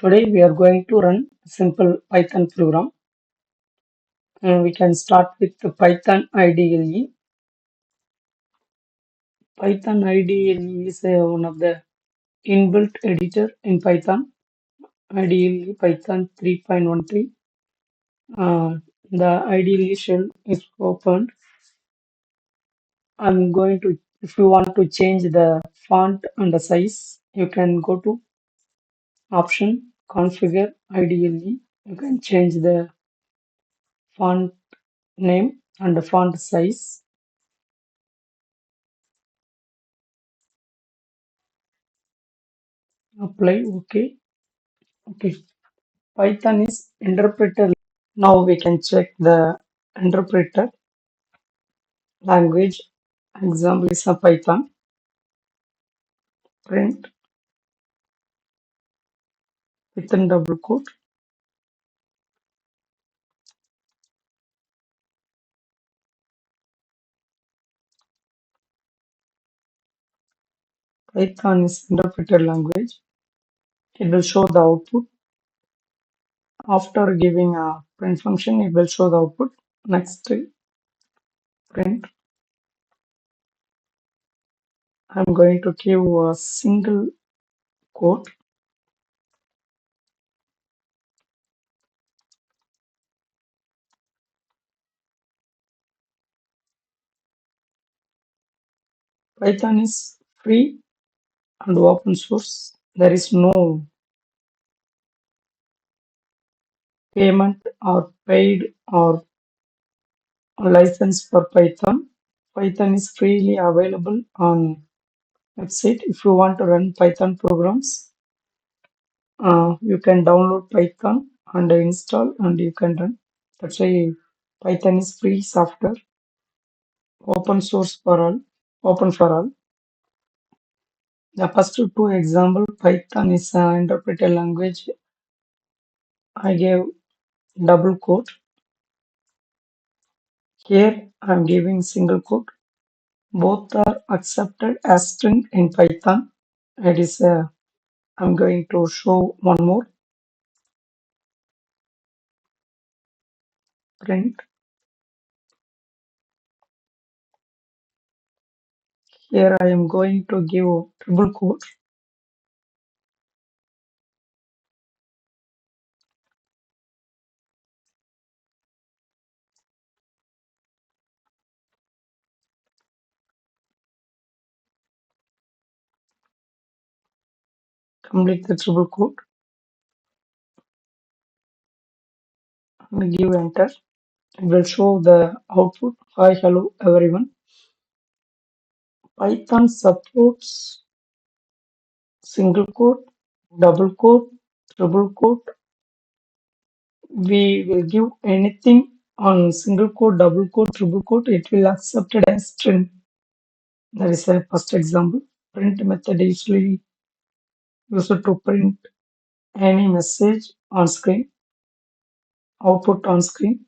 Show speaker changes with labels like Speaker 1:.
Speaker 1: Today we are going to run a simple Python program. We can start with the Python IDLE. Python IDLE is one of the inbuilt editor in Python. IDLE Python 3.13. The IDLE shell is opened. If you want to change the font and the size, you can go to option, configure IDLE. You can change the font name and the font size. Apply, okay. Okay. Python is interpreter. Now we can check the interpreter language. Example is a Python. Print within double quote. Python is interpreter language. It will show the output. After giving a print function, it will show the output. Next, print. I'm going to give a single quote. Python is free and open source. There is no payment or paid or license for Python. Python is freely available on website. If you want to run Python programs, you can download Python and install and you can run. That's why Python is free software, open source for all, open for all. The first two example, Python is an interpreter language. I gave double quote. Here I'm giving single quote. Both are accepted as string in Python. It is I'm going to show one more print. Here I am going to give triple quote. Complete the triple quote and give enter. It will show the output. Hi, hello everyone. Python supports single quote, double quote, triple quote. We will give anything on single quote, double quote, triple quote. It will accept it as string. That is a first example. Print method is usually used to print any message on screen, output on screen.